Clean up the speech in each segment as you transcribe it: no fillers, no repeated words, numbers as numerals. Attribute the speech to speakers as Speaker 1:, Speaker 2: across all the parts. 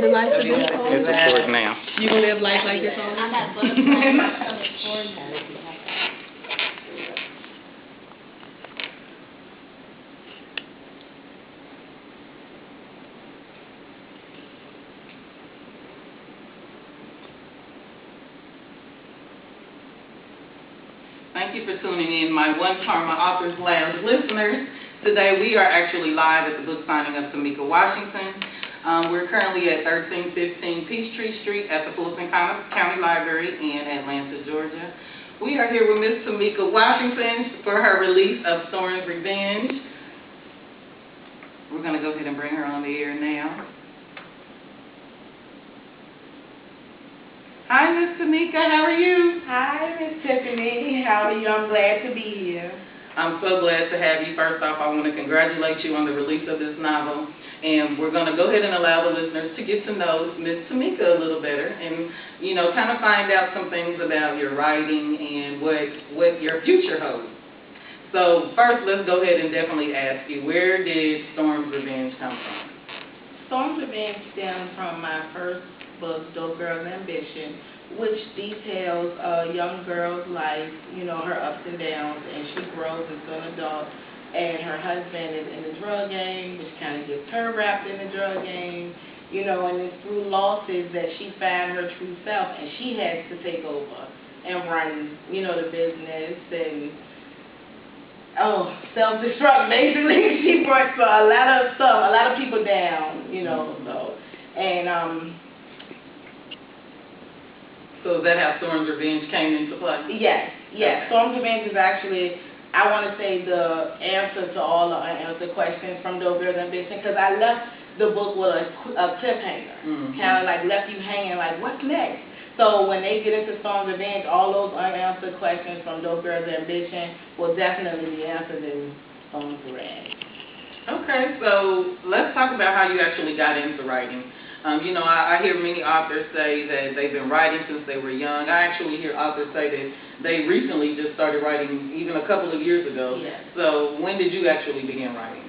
Speaker 1: live the life of this all?
Speaker 2: It's important now.
Speaker 1: You gonna live life like this all?
Speaker 3: I'm not butterfly.
Speaker 2: Thank you for tuning in, my One Karma Authors Lounge listeners. Today we are actually live at the book signing of Tamika, Washington. We're currently at 1315 Peachtree Street at the Fulton County Library in Atlanta, Georgia. We are here with Miss Tamika, Washington for her release of Storm's Revenge. We're going to go ahead and bring her on the air now. Hi, Miss Tamika, how are you?
Speaker 4: Hi, Miss Tiffany. How are you? I'm glad to be here.
Speaker 2: I'm so glad to have you. First off, I want to congratulate you on the release of this novel. And we're going to go ahead and allow the listeners to get to know Miss Tamika a little better and, you know, kind of find out some things about your writing and what your future holds. So first, let's go ahead and definitely ask you, where did Storm's Revenge come from?
Speaker 4: Storm's Revenge stemmed from my first book, Dope Girl's Ambition, which details a young girl's life, you know, her ups and downs, and she grows into an adult, and her husband is in the drug game, which kind of gets her wrapped in the drug game, you know, and it's through losses that she found her true self, and she has to take over and run, you know, the business and self-destruct, basically. She works for a lot of stuff, a lot of people down, you know, so, and,
Speaker 2: So is that how Storm's Revenge came into play?
Speaker 4: Yes, yes. Okay. Storm's Revenge is actually, I want to say, the answer to all the unanswered questions from Dope Girl's Ambition, because I left the book with a cliffhanger, kind of like left you hanging, like, what's next? So when they get into Storm's Revenge, all those unanswered questions from Dope Girl's Ambition will definitely be answered in Storm's Revenge. Okay,
Speaker 2: so let's talk about how you actually got into writing. You know, I hear many authors say that they've been writing since they were young. I actually hear authors say that they recently just started writing even a couple of years ago.
Speaker 4: Yes.
Speaker 2: So when did you actually begin writing?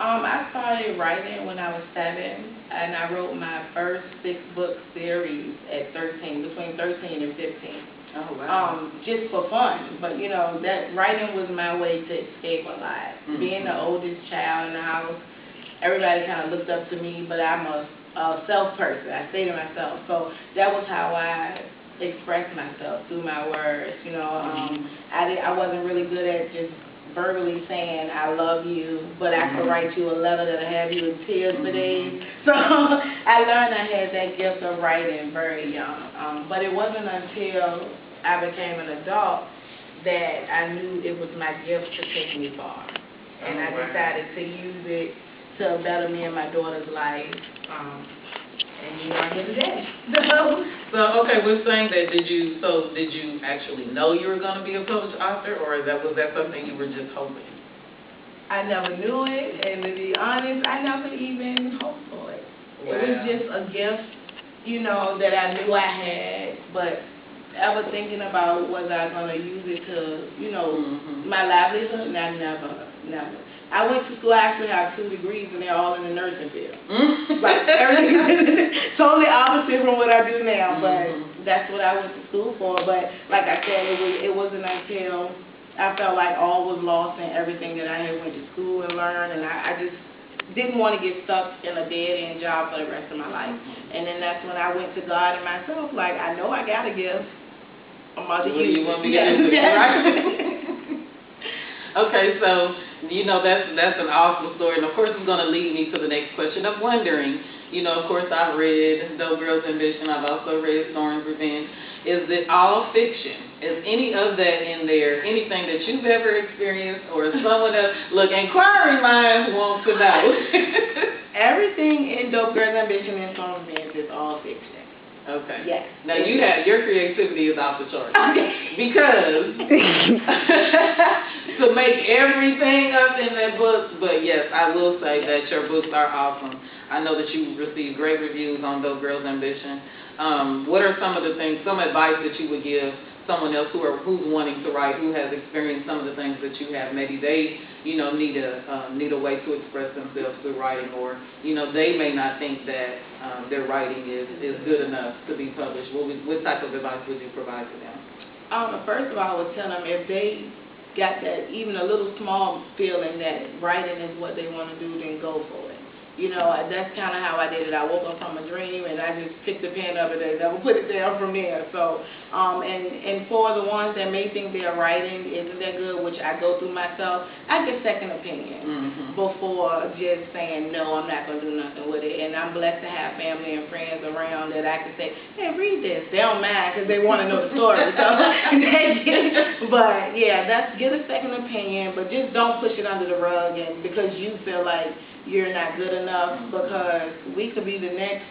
Speaker 4: I started writing when I was 7, and I wrote my first 6-book series at 13, between 13 and 15.
Speaker 2: Oh, wow.
Speaker 4: Just for fun. But, you know, that writing was my way to escape a lot. Being the oldest child in the house, everybody kind of looked up to me, but I'm a self person. I say to myself. So that was how I expressed myself, through my words. You know, I wasn't really good at just verbally saying I love you, but I could write you a letter that'll have you in tears for days. So I learned I had that gift of writing very young. But it wasn't until I became an adult that I knew it was my gift to take me far. And I decided to use it to better me and my daughter's life. And you are here today.
Speaker 2: So, okay, we're saying that did you actually know you were going to be a published author, or was that something you were just hoping?
Speaker 4: I never knew it, and to be honest, I never even hoped for it. Wow. It was just a gift, you know, that I knew I had, but ever thinking about was I going to use it to, you know, my livelihood, and I never. I went to school, I actually have 2 degrees, and they're all in the nursing field. Like, everything totally opposite from what I do now, but that's what I went to school for. But like I said, it wasn't until I felt like all was lost in everything that I had went to school and learned, and I just didn't want to get stuck in a dead-end job for the rest of my life. And then that's when I went to God and myself, like, I know I got a gift. I'm about to use it.
Speaker 2: You want me to use it, right? Okay, so, you know, that's an awesome story. And, of course, it's going to lead me to the next question of wondering, you know, of course, I've read Dope Girl's Ambition. I've also read Storm's Revenge. Is it all fiction? Is any of that in there, anything that you've ever experienced or someone else? Look, inquiring minds want to know.
Speaker 4: Everything in Dope Girl's Ambition and Storm's Revenge is all fiction.
Speaker 2: Okay.
Speaker 4: Yes.
Speaker 2: Now your creativity is off the charts. Because to make everything up in that book, but yes, I will say that your books are awesome. I know that you received great reviews on Dope Girl's Ambition. What are some of the things, some advice that you would give someone else who's wanting to write, who has experienced some of the things that you have. Maybe they, you know, need a way to express themselves through writing, or, you know, they may not think that their writing is good enough to be published. What type of advice would you provide to them?
Speaker 4: First of all, I would tell them if they got that even a little small feeling that writing is what they want to do, then go for it. You know, that's kind of how I did it. I woke up from a dream and I just picked the pen up and I never put it down from there. So, and for the ones that may think their writing isn't that good, which I go through myself, I get second opinion before just saying, no, I'm not going to do nothing with it. And I'm blessed to have family and friends around that I can say, hey, read this. They don't mind because they want to know the story. So, but yeah, get a second opinion, but just don't push it under the rug and because you feel like you're not good enough, because we could be the next,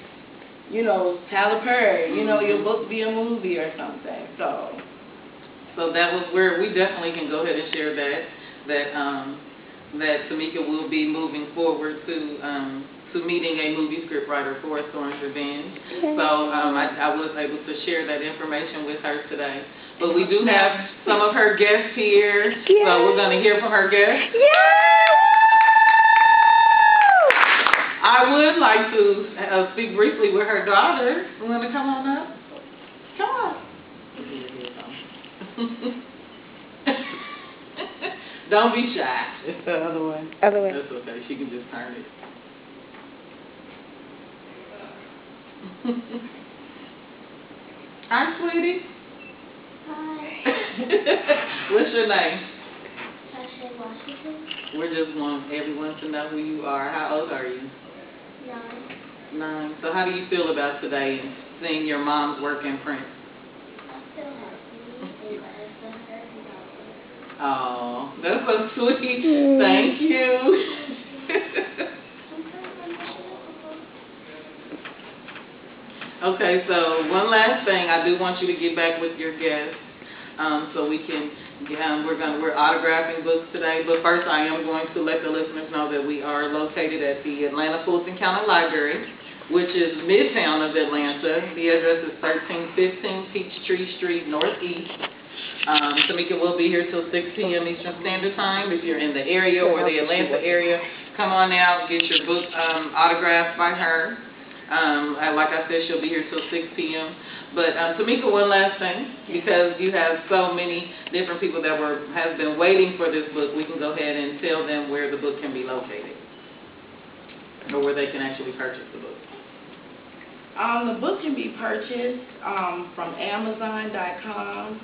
Speaker 4: you know, Tyler Perry, you know, your book be a movie or something. So
Speaker 2: that was where we definitely can go ahead and share that Tamika will be moving forward to meeting a movie script writer for Thorn's Revenge. So I was able to share that information with her today. But we do have some of her guests here, so we're going to hear from her guests. I would like to speak briefly with her daughter. You want to come on up? Come on. Don't be shy. It's the other way.
Speaker 3: Other way.
Speaker 2: That's okay. She can just turn it. Hi, sweetie.
Speaker 5: Hi.
Speaker 2: What's your name?
Speaker 5: Washington.
Speaker 2: We just want everyone to know who you are. How old are you?
Speaker 5: 9.
Speaker 2: 9. So how do you feel about today and seeing your mom's work in print?
Speaker 5: I feel happy.
Speaker 2: Oh, that's so sweet. Thank you. Okay, so one last thing. I do want you to get back with your guests so we can, we're autographing books today. But first, I am going to let the listeners know that we are located at the Atlanta Fulton County Library, which is midtown of Atlanta. The address is 1315 Peachtree Street Northeast. Tamika will be here till 6 p.m. Eastern Standard Time. If you're in the area or the Atlanta area, come on out, get your book autographed by her. Like I said, she'll be here till 6 p.m. But Tamika, one last thing, because you have so many different people that have been waiting for this book, we can go ahead and tell them where the book can be located, or where they can actually purchase the book.
Speaker 4: The book can be purchased from Amazon.com,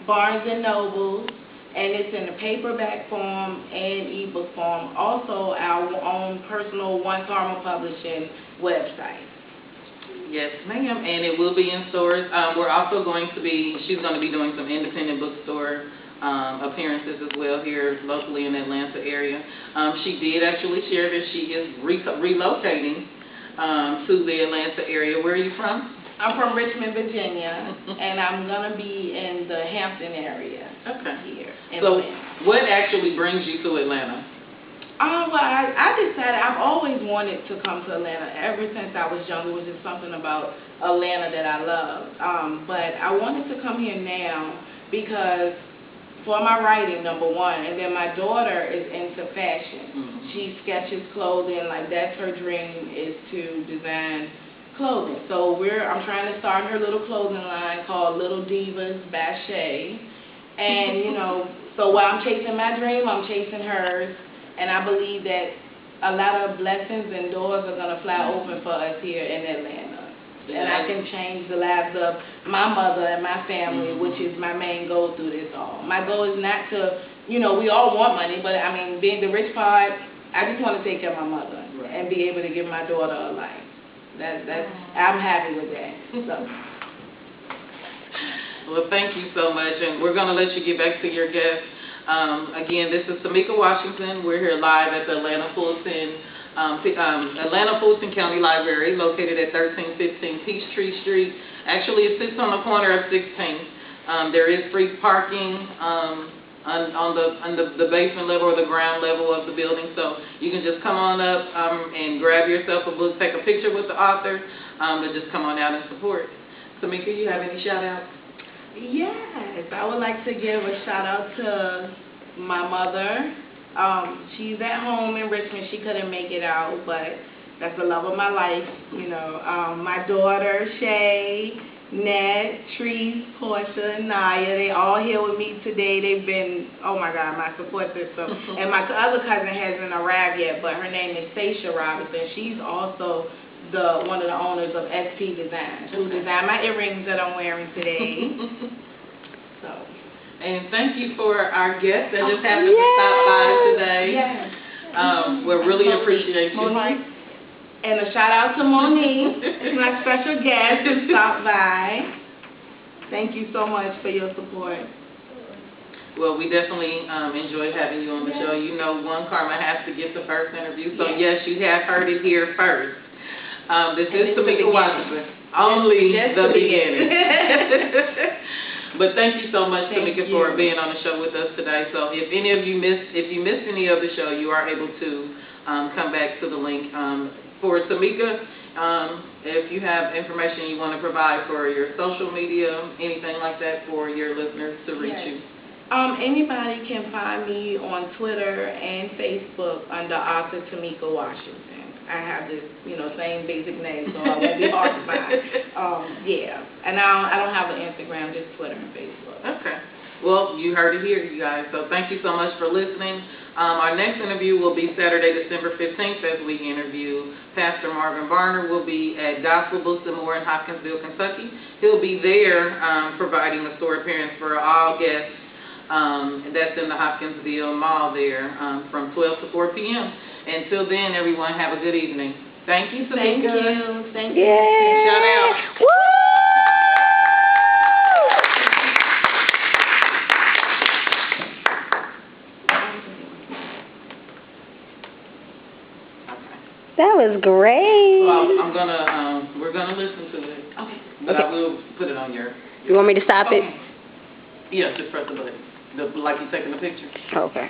Speaker 4: Barnes & Noble, and it's in the paperback form and ebook form. Also, our own personal One Karma Publishing website.
Speaker 2: Yes, ma'am, and it will be in stores. We're also she's going to be doing some independent bookstore appearances as well here locally in the Atlanta area. She did actually share that she is relocating to the Atlanta area. Where are you from?
Speaker 4: I'm from Richmond, Virginia, and I'm going to be in the Hampton area.
Speaker 2: Okay.
Speaker 4: Here.
Speaker 2: So what actually brings you to Atlanta?
Speaker 4: Well, I decided I've always wanted to come to Atlanta. Ever since I was younger, it was just something about Atlanta that I loved. But I wanted to come here now because for my writing, number one, and then my daughter is into fashion. She sketches clothing, like that's her dream, is to design clothing. So I'm trying to start her little clothing line called Little Divas by Shay. And, you know, so while I'm chasing my dream, I'm chasing hers. And I believe that a lot of blessings and doors are going to fly open for us here in Atlanta. And I can change the lives of my mother and my family, which is my main goal through this all. My goal is not to, you know, we all want money, but I mean, being the rich part, I just want to take care of my mother and be able to give my daughter a life. I'm happy with that. So.
Speaker 2: Well, thank you so much, and we're going to let you get back to your guests. Again, this is Tamika Washington. We're here live at the Atlanta Fulton County Library, located at 1315 Peachtree Street. Actually, it sits on the corner of 16th. There is free parking on the basement level or the ground level of the building, so you can just come on up and grab yourself a book, take a picture with the author, and just come on out and support. Tamika, you have any shout-outs?
Speaker 4: Yes, I would like to give a shout out to my mother. She's at home in Richmond. She couldn't make it out, but that's the love of my life, you know. My daughter, Shay, Ned, Trees, Portia, and Naya, they all here with me today. They've been, oh my God, my support system. And my other cousin hasn't arrived yet, but her name is Stacia Robinson. She's also one of the owners of SP Designs, who designed my earrings that I'm wearing today. So.
Speaker 2: And thank you for our guest that just happened to stop by today.
Speaker 4: Yes.
Speaker 2: We really appreciate you.
Speaker 4: Monique. And a shout out to Monique, my special guest who stopped by. Thank you so much for your support.
Speaker 2: Well, we definitely enjoyed having you on the show. You know, one Karma has to get the first interview, so yes, you have heard it here first. This is Tamika Washington. Only the beginning. But thank you so much, Tamika, for being on the show with us today. So if any of you missed any of the show, you are able to come back to the link. For Tamika, if you have information you want to provide for your social media, anything like that for your listeners to reach you.
Speaker 4: Anybody can find me on Twitter and Facebook under author Tamika Washington. I have this, same basic name, so I won't be hard to find. Yeah. And I don't have an Instagram, just Twitter and Facebook.
Speaker 2: Okay. Well, you heard it here, you guys. So thank you so much for listening. Our next interview will be Saturday, December 15th, as we interview Pastor Marvin Varner. Will be at Gospel Books and More in Hopkinsville, Kentucky. He'll be there providing a store appearance for all guests. That's in the Hopkinsville Mall there from 12 to 4 p.m. Until then, everyone, have a good evening. Thank you, Tamika.
Speaker 4: Thank you. Thank you.
Speaker 3: Yeah.
Speaker 2: Shout out.
Speaker 3: Woo! That was great.
Speaker 2: Well, we're gonna listen to it.
Speaker 4: Okay.
Speaker 2: But I will put it on your.
Speaker 3: You want me to stop it?
Speaker 2: Yeah, just press the button. Like you're taking a picture.
Speaker 3: Okay.